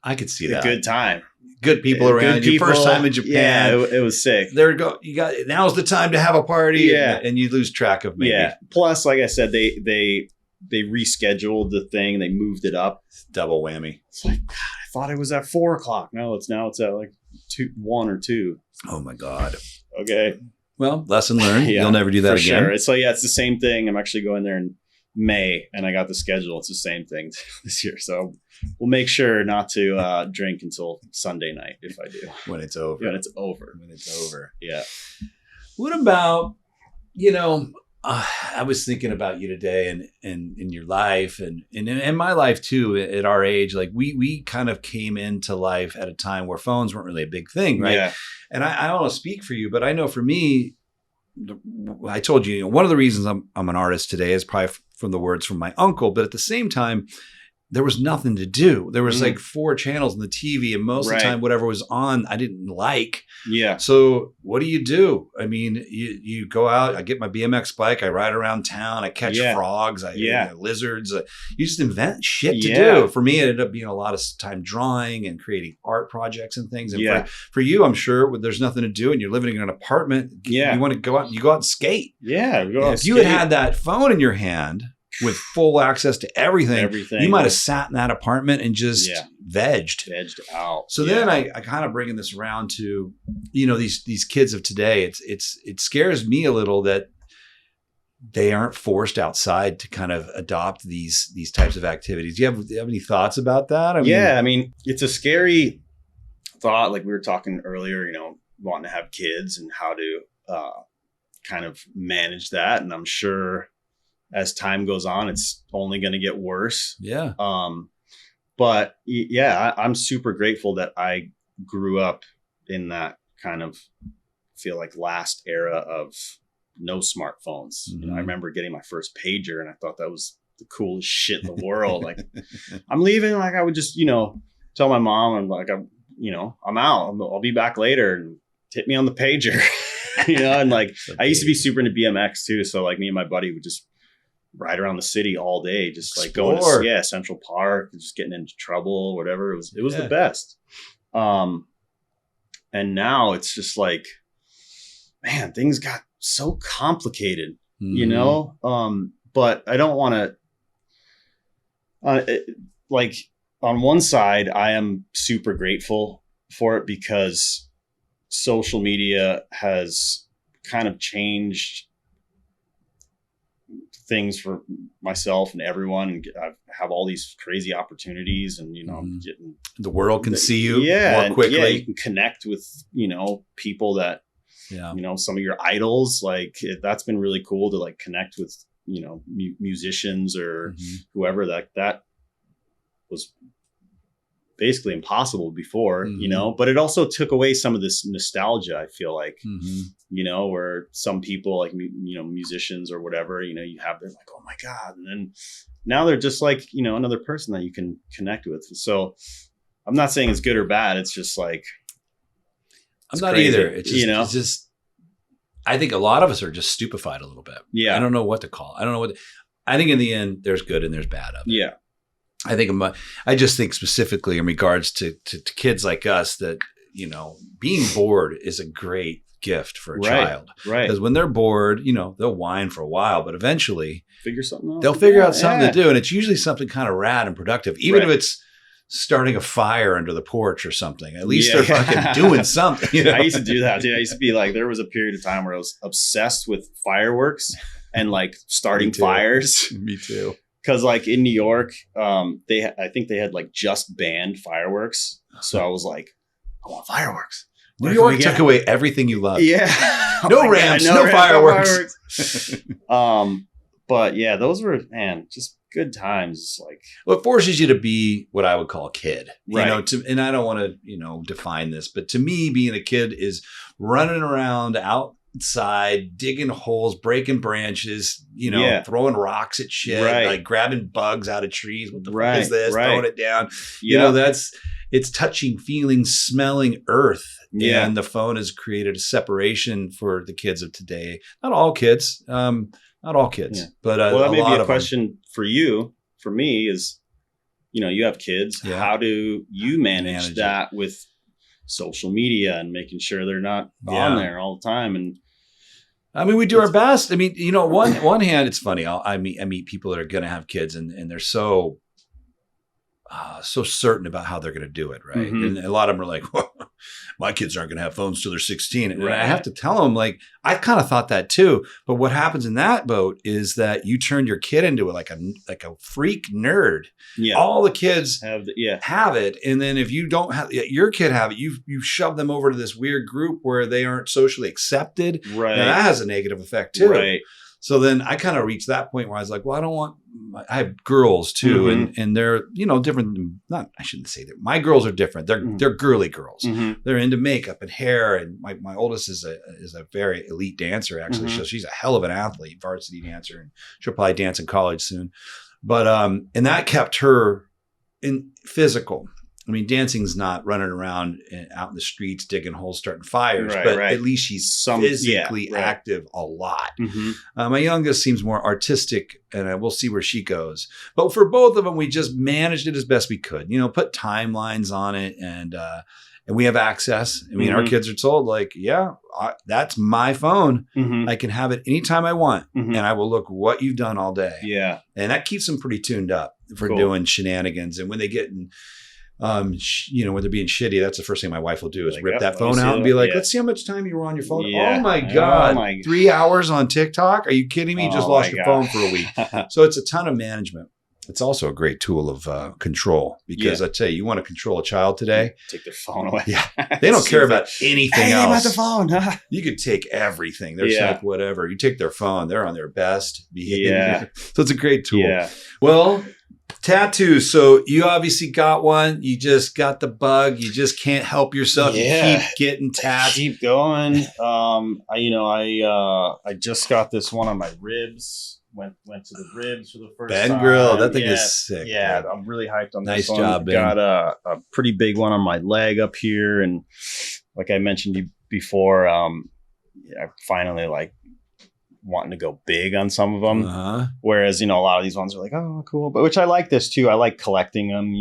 I could see a that. Good time. Good people around you. First time in Japan. Yeah, it was sick. Now's the time to have a party. Yeah, and you lose track of maybe. Yeah. Plus, like I said, they rescheduled the thing. They moved it up. Double whammy. It's like, God, I thought it was at 4:00. No, it's at like 1 or 2. Oh my God. Okay. Well, lesson learned. You'll never do that again. Sure. So it's the same thing. I'm actually going there in May, and I got the schedule. It's the same thing this year. So we'll make sure not to drink until Sunday night if I do. When it's over. When it's over. Yeah. What about, I was thinking about you today and in your life and in my life too, at our age, like we kind of came into life at a time where phones weren't really a big thing. Right. Yeah. And I don't want to speak for you, but I know for me, I told you, one of the reasons I'm an artist today is probably from the words from my uncle, but at the same time, there was nothing to do. There was like 4 channels on the TV, and most of the time, whatever was on, I didn't like. Yeah. So what do? I mean, you go out, I get my BMX bike, I ride around town, I catch frogs, lizards. You just invent shit to do. For me, it ended up being a lot of time drawing and creating art projects and things. And for you, I'm sure there's nothing to do and you're living in an apartment. Yeah. You want to go out, you go out and skate. Yeah. If you had that phone in your hand, with full access to everything, you might have sat in that apartment and just vegged out. So then I kind of bringing this around to, these kids of today. It scares me a little that they aren't forced outside to kind of adopt these types of activities. Do you have any thoughts about that? I mean, it's a scary thought, like we were talking earlier, wanting to have kids and how to kind of manage that. And I'm sure as time goes on, it's only going to get worse. Yeah. But yeah, I'm super grateful that I grew up in that kind of feel like last era of no smartphones. Mm-hmm. I remember getting my first pager and I thought that was the coolest shit in the world. Like I'm leaving, like I would just, tell my mom, I'm like, I'm out. I'll be back later, and hit me on the pager, and like I used to be super into BMX too. So like me and my buddy would just ride around the city all day, just like going to Central Park, just getting into trouble, whatever. It was the best. And now it's just like, man, things got so complicated, but I don't want to, like on one side, I am super grateful for it because social media has kind of changed things for myself and everyone. And I have all these crazy opportunities, and getting the world can see you more quickly. Yeah, you can connect with people that some of your idols. Like that's been really cool to like connect with musicians or whoever. That was basically impossible before, but it also took away some of this nostalgia. I feel like, where some people like, musicians or whatever, you have, they're like, oh my God. And then now they're just like, another person that you can connect with. So I'm not saying it's good or bad. It's just like, I'm not crazy. Either. It's just, I think a lot of us are just stupefied a little bit. Yeah. I don't know what to call it. I think in the end, there's good and there's bad of it. Yeah. I just think specifically in regards to kids like us that, being bored is a great gift for a child. Right. Because when they're bored, they'll whine for a while, but eventually they'll figure out something to do. And it's usually something kind of rad and productive, even if it's starting a fire under the porch or something. At least they're fucking doing something. I used to do that, dude. I used to be like, there was a period of time where I was obsessed with fireworks and like starting fires. Me too. Because like in New York, I think they had like just banned fireworks. So I was like, I want fireworks. New York took away everything you love. Yeah. No ramps, no fireworks. But yeah, those were, man, just good times. Like, well, it forces you to be what I would call a kid. Right. And I don't want to, define this, but to me, being a kid is running around outside, digging holes, breaking branches, throwing rocks at shit, like grabbing bugs out of trees. What the fuck is this? Throwing it down. It's touching, feeling, smelling earth. Yeah. And the phone has created a separation for the kids of today. Not all kids, but that may be a question for you. For me is, you have kids. Yeah. How do you manage that with social media and making sure they're not on there all the time? And I mean, we do our best. I mean, one hand, it's funny. I meet people that are going to have kids, and they're so certain about how they're going to do it, right? And a lot of them are like, well, my kids aren't going to have phones till they're 16. And I have to tell them, like, I kind of thought that too. But what happens in that boat is that you turn your kid into like a freak nerd. Yeah. All the kids have it. And then if you don't have your kid have it, you shove them over to this weird group where they aren't socially accepted. Right. And that has a negative effect too. Right. So then I kind of reached that point where I was like, well, I have girls too. And they're, different. I shouldn't say that. My girls are different. They're girly girls. They're into makeup and hair. And my oldest is a very elite dancer, actually. So she's a hell of an athlete, varsity dancer, and she'll probably dance in college soon. But, and that kept her in physical. I mean, dancing's not running around out in the streets, digging holes, starting fires, but at least she's physically active a lot. My youngest seems more artistic, and we'll see where she goes. But for both of them, we just managed it as best we could. Put timelines on it, and we have access. I mean, our kids are told, like, that's my phone. I can have it anytime I want, and I will look what you've done all day. Yeah, and that keeps them pretty tuned up for doing shenanigans. And when they get in when they're being shitty, that's the first thing my wife will do is rip that phone out and be like, let's see how much time you were on your phone. Oh my God. 3 hours on TikTok? Are you kidding me? You just lost your phone for a week. So it's a ton of management. It's also a great tool of control because I tell you, you want to control a child today. Take their phone away. Yeah. They don't care about anything else. About the phone. Huh? You could take everything. They're like, whatever. You take their phone, they're on their best behavior. Yeah. So it's a great tool. Yeah. Well, tattoos. So you obviously got one. You just got the bug. You just can't help yourself. Yeah. You keep getting tats. Keep going. I just got this one on my ribs. Went to the ribs for the first time. Ben Grill. That thing is sick. Yeah, man. I'm really hyped on Nice this one. job, Ben. Got a pretty big one on my leg up here, and like I mentioned before, I finally like wanting to go big on some of them. Uh-huh. Whereas a lot of these ones are like, oh, cool, but which I like this too. I like collecting them.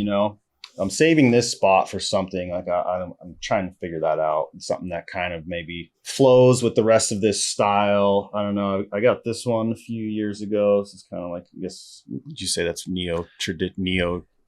I'm saving this spot for something like I'm trying to figure that out. Something that kind of maybe flows with the rest of this style. I don't know. I got this one a few years ago. This is kind of like, I guess, would you say that's neo?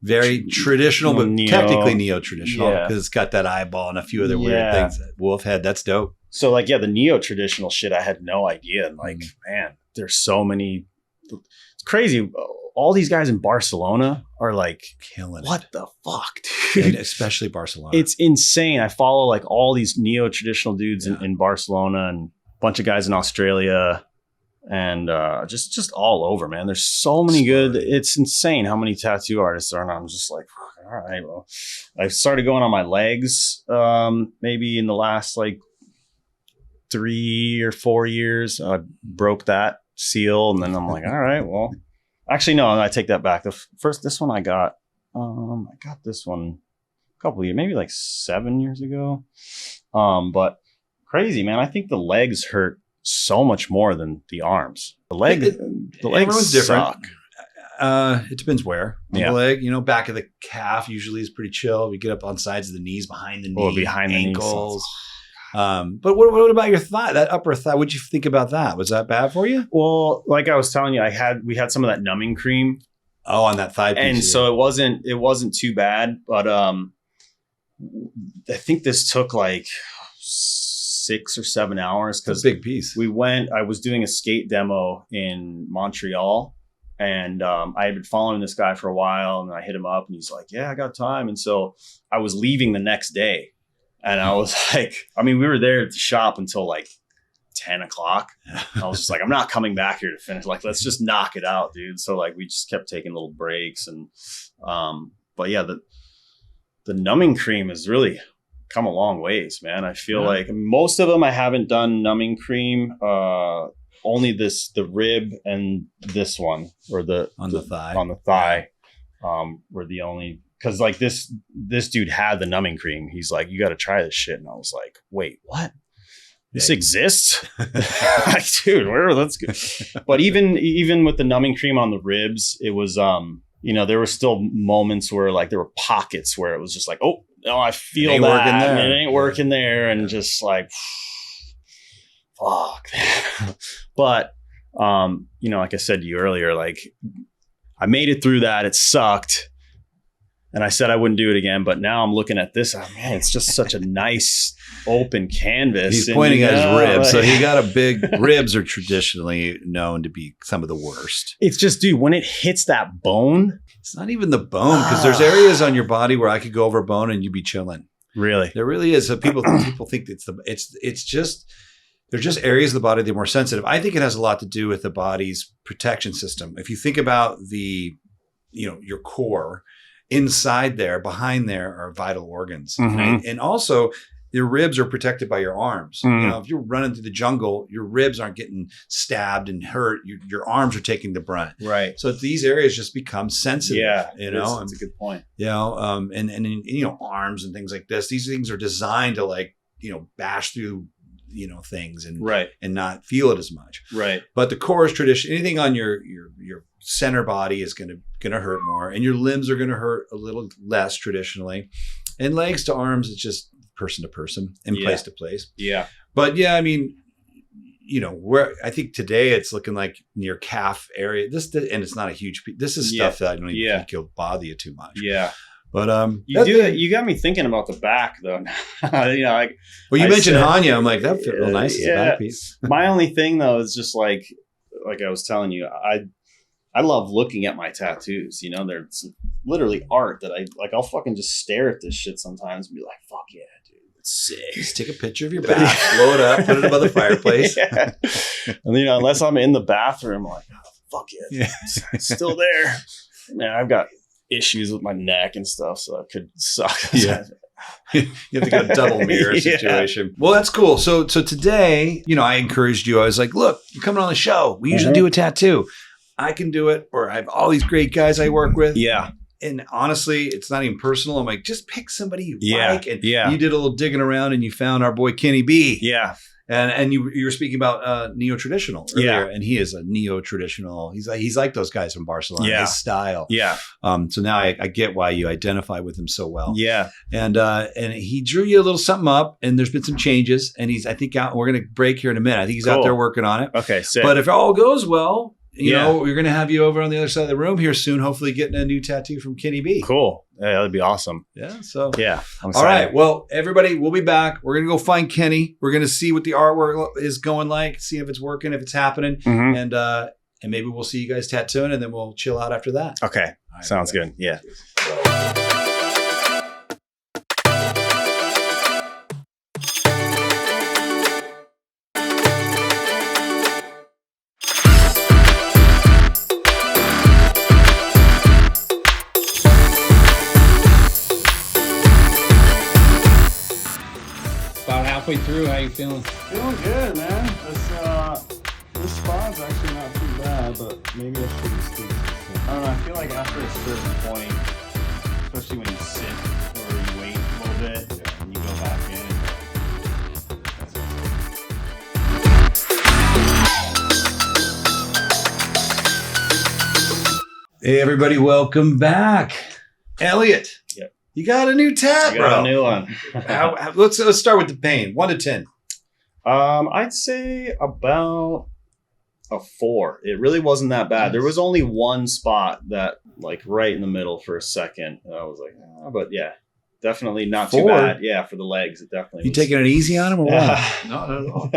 Very traditional, but technically neo-traditional because it's got that eyeball and a few other weird things. Wolf head, that's dope. So like, the neo-traditional shit, I had no idea. And like, man, there's so many. It's crazy. All these guys in Barcelona are like killing it. What the fuck, dude? And especially Barcelona. It's insane. I follow like all these neo-traditional dudes in Barcelona and a bunch of guys in Australia and just all over, man. There's so many good. It's insane how many tattoo artists are. And I'm just like, all right, well, I started going on my legs maybe in the last like 3 or 4 years. I broke that seal and then I'm like, all right, well. Actually, no, I take that back. This one I got this one a couple of years, maybe like 7 years ago. But crazy, man. I think the legs hurt so much more than the arms. The legs everyone's different. Suck. It depends where. The leg, back of the calf usually is pretty chill. We get up on sides of the knees, behind the knee, behind ankles. But what about your thigh? That upper thigh? What'd you think about that? Was that bad for you? Well, like I was telling you, we had some of that numbing cream. Oh, on that thigh piece. And so it wasn't too bad, but I think this took like 6 or 7 hours because big piece. I was doing a skate demo in Montreal and I had been following this guy for a while and I hit him up and he's like, yeah, I got time. And so I was leaving the next day. And I was like, we were there at the shop until like 10 o'clock. I was just like, I'm not coming back here to finish. Like, let's just knock it out, dude. So like, we just kept taking little breaks. And, but yeah, the numbing cream has really come a long ways, man. I feel like most of them I haven't done numbing cream. Only the rib and this one or on the thigh were the only. Because like this dude had the numbing cream. He's like, you got to try this shit. And I was like, wait, what? This exists? Like, dude, let's go. But even with the numbing cream on the ribs, it was, there were still moments where like there were pockets where it was just like, oh, no, I feel that. And it ain't working there. And just like, fuck. But, like I said to you earlier, like I made it through that. It sucked. And I said I wouldn't do it again, but now I'm looking at this. Oh, man, it's just such a nice open canvas. He's pointing at his ribs. So he got a big ribs are traditionally known to be some of the worst. It's just, dude, when it hits that bone. It's not even the bone because there's areas on your body where I could go over bone and you'd be chilling. Really? There really is. So people think it's just there's just areas of the body that are more sensitive. I think it has a lot to do with the body's protection system. If you think about your core. Inside there, behind there are vital organs. Right? And also your ribs are protected by your arms. If you're running through the jungle, your ribs aren't getting stabbed and hurt. Your arms are taking the brunt. Right. So these areas just become sensitive. Yeah. That's a good point. And arms and things like this, these things are designed to like, bash through, things and not feel it as much. Right. But the core is tradition. Anything on your center body is going to hurt more, and your limbs are going to hurt a little less traditionally. And legs to arms, it's just person to person and place to place. Yeah. But yeah, where I think today it's looking like near calf area. And it's not a huge piece. This is stuff that I don't even think will bother you too much. Yeah. But you got me thinking about the back though. You mentioned Hanya. I'm like, that fit real nice as a back piece. My only thing though is just like I was telling you, I I love looking at my tattoos. You know, they're literally art that I like. I'll fucking just stare at this shit sometimes and be like, "Fuck yeah, dude, it's sick." Just take a picture of your bath, blow it up, put it above the fireplace. Yeah. And you know, unless I'm in the bathroom, I'm like, oh, "Fuck yeah, it's still there." Man, I've got issues with my neck and stuff, so it could suck. Yeah. You have to get a double mirror situation. Well, that's cool. So today, you know, I encouraged you. I was like, look, you're coming on the show. We usually do a tattoo. I can do it, or I have all these great guys I work with. Yeah. And honestly, it's not even personal. I'm like, just pick somebody you like. And yeah. You did a little digging around and you found our boy Kenny B. Yeah. And you were speaking about neo-traditional earlier, Yeah. and he is a neo-traditional. He's like those guys from Barcelona. Yeah. His style. Yeah. So now I get why you identify with him so well. Yeah. And he drew you a little something up, and there's been some changes, and he's I think out. We're gonna break here in a minute. I think he's out there working on it. Okay. Sick. But if all goes well, you know, we're gonna have you over on the other side of the room here soon. Hopefully, getting a new tattoo from Kenny B. Cool. Yeah, that'd be awesome. Yeah. So yeah. All right. Well, everybody, we'll be back. We're gonna go find Kenny. We're gonna see what the artwork is going like, see if it's working, if it's happening, and maybe we'll see you guys tattooing, and then we'll chill out after that. Okay. Right, sounds good. Yeah. Halfway through, how you feeling? Feeling good, man. This spot's actually not too bad, but maybe I shouldn't speak. I don't know. I feel like after a certain point, especially when you sit or you wait a little bit and you go back in. Hey, everybody, welcome back. Elliot. Yep. You got a new tat, I got bro. a new one. Let's start with the pain. 1 to 10. I'd say about a 4. It really wasn't that bad. There was only one spot that, like, right in the middle for a second. And I was like, oh, but yeah, definitely not 4? too bad. Yeah, for the legs, it definitely. You taking it easy on him or what? Not at all.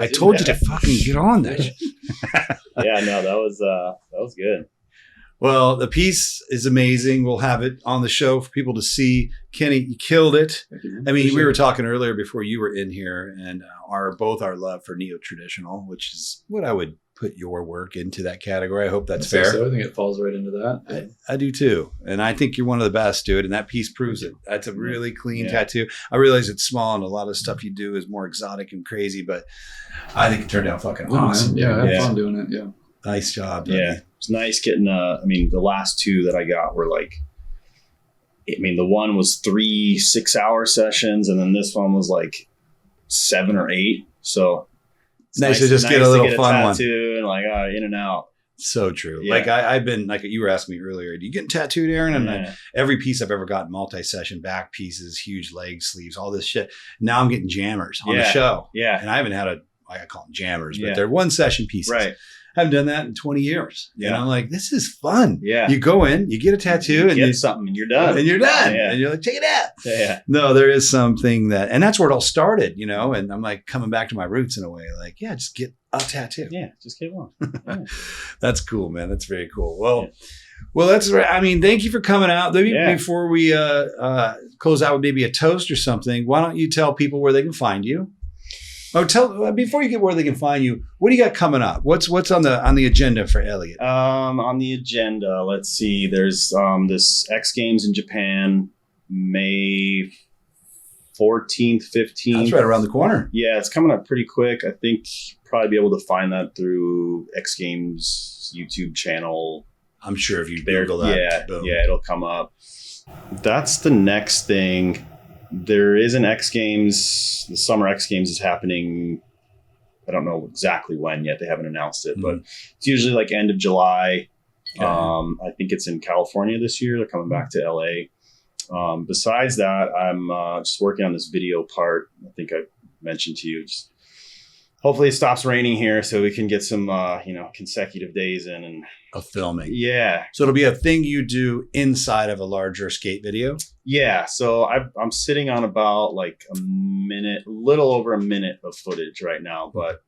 I told you to fucking get on that. Yeah, no, that was good. Well, the piece is amazing. We'll have it on the show for people to see. Kenny, you killed it. I mean, we were talking earlier before you were in here, and both our love for neo-traditional, which is what I would put your work into that category. I hope that's fair. So I think it falls right into that. I do too. And I think you're one of the best, dude. And that piece proves it. That's a really clean tattoo. I realize it's small and a lot of stuff you do is more exotic and crazy, but I think it turned out fucking awesome. Yeah, I had fun doing it. Yeah. Nice job. Buddy. Yeah. It's nice getting, the last 2 that I got were like, the one was 3 6-hour sessions, and then this one was like 7 or 8. So it's nice to just get a little fun one. And like, in and out. So true. Yeah. Like I've been, like you were asking me earlier, do you get tattooed, Aaron? And every piece I've ever gotten, multi-session, back pieces, huge leg sleeves, all this shit. Now I'm getting jammers on the show. Yeah. And I haven't had I call them jammers, but they're 1-session pieces. Right. I haven't done that in 20 years. Yeah. And I'm like, this is fun. Yeah. You go in, you get a tattoo, and get something, and you're done. And you're done. Yeah. And you're like, check it out. Yeah. No, there is something and that's where it all started, you know? And I'm like coming back to my roots in a way, like, just get a tattoo. Yeah, just get one. Yeah. That's cool, man. That's very cool. Well, that's right. I mean, thank you for coming out. Maybe before we close out with maybe a toast or something, why don't you tell people where they can find you? Oh, before you get where they can find you, what do you got coming up? What's on the agenda for Elliot? On the agenda, let's see. There's this X Games in Japan, May 14th, 15th. That's right around the corner. Yeah, it's coming up pretty quick. I think you'll probably be able to find that through X Games YouTube channel. I'm sure if you Google that, boom. Yeah, it'll come up. That's the next thing. There is an X Games. The Summer X Games is happening. I don't know exactly when yet. They haven't announced it, but it's usually like end of July. Okay. I think it's in California this year. They're coming back to LA. Besides that, I'm just working on this video part. I think I mentioned to you. Just hopefully it stops raining here so we can get some consecutive days in and of filming. Yeah. So it'll be a thing you do inside of a larger skate video. Yeah. So I'm sitting on about like a little over a minute of footage right now, but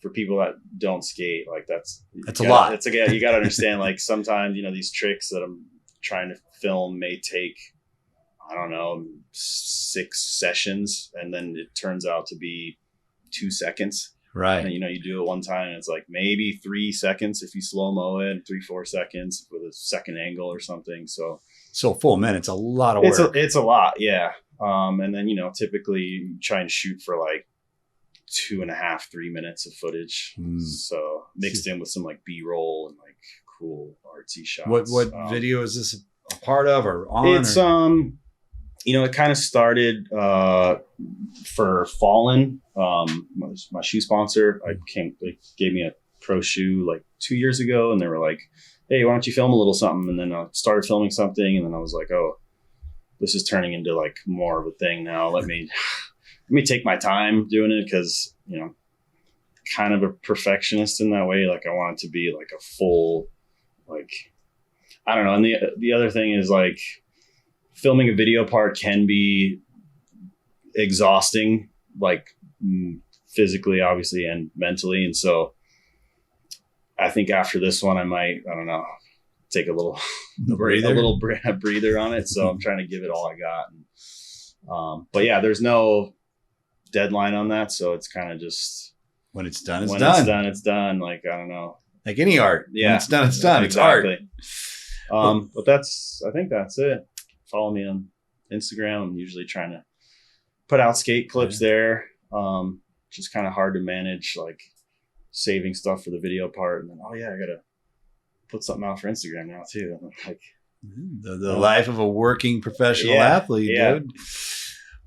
for people that don't skate, like that's a lot. It's you got to understand, like sometimes, these tricks that I'm trying to film may take, I don't know, 6 sessions, and then it turns out to be 2 seconds. Right. And, you do it one time and it's like maybe 3 seconds if you slow-mo it, 3-4 seconds with a second angle or something. So a full minute's a lot of work. It's a lot, yeah. And then, typically you try and shoot for like 2.5, 3 minutes of footage. So mixed in with some like B-roll and like cool artsy shots. What video is this a part of or on? It's it kind of started for Fallen. My shoe sponsor, they gave me a pro shoe like 2 years ago, and they were like, "Hey, why don't you film a little something?" And then I started filming something, and then I was like, "Oh, this is turning into like more of a thing now. Let me take my time doing it," because kind of a perfectionist in that way. Like I want it to be like a full, like, I don't know. And the other thing is like filming a video part can be exhausting, like physically, obviously, and mentally. And so I think after this one, I might, I don't know, take a little breather on it. So I'm trying to give it all I got. And, but yeah, there's no deadline on that. So it's kind of just when it's done, it's done. Like, I don't know. Like any art. Yeah. When it's done, it's done. Exactly. It's art. But I think that's it. Follow me on Instagram. I'm usually trying to put out skate clips there. Just kind of hard to manage, like saving stuff for the video part. And then, I got to put something out for Instagram now too. Like the life of a working professional athlete, dude.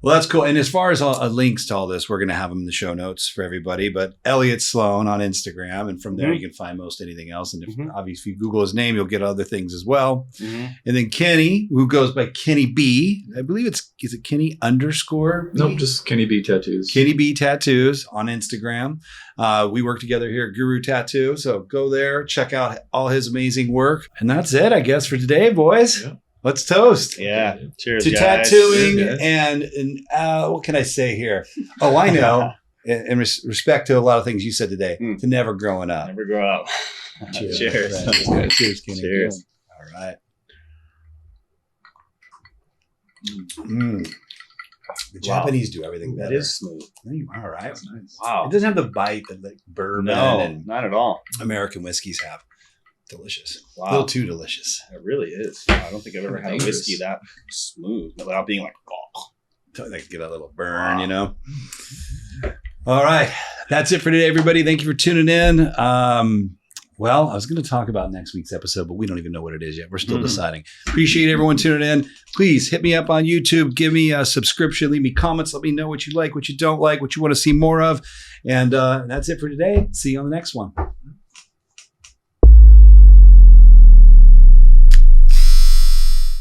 Well, that's cool. And as far as links to all this, we're going to have them in the show notes for everybody. But Elliot Sloan on Instagram, and from there you can find most anything else. And obviously, if you Google his name, you'll get other things as well. And then Kenny, who goes by Kenny B. I believe is it Kenny _ B? Nope, just Kenny B Tattoos. Kenny B Tattoos on Instagram. We work together here at Guru Tattoo. So go there, check out all his amazing work. And that's it, I guess, for today, boys. Yeah. Let's toast. Yeah. Cheers, to guys. tattooing and what can I say here? Oh, I know. In respect to a lot of things you said today, to never growing up. Never grow up. Cheers. Cheers, Kenny. Cheers. All right. The Japanese do everything better. That is smooth. All right. That's nice. Wow. It doesn't have the bite that like bourbon and not at all. American whiskeys have. Delicious. Wow. A little too delicious. It really is. I don't think I've ever had a whiskey that smooth without being like, Like get a little burn, you know? All right. That's it for today, everybody. Thank you for tuning in. Well, I was going to talk about next week's episode, but we don't even know what it is yet. We're still deciding. Appreciate everyone tuning in. Please hit me up on YouTube. Give me a subscription. Leave me comments. Let me know what you like, what you don't like, what you want to see more of. And that's it for today. See you on the next one.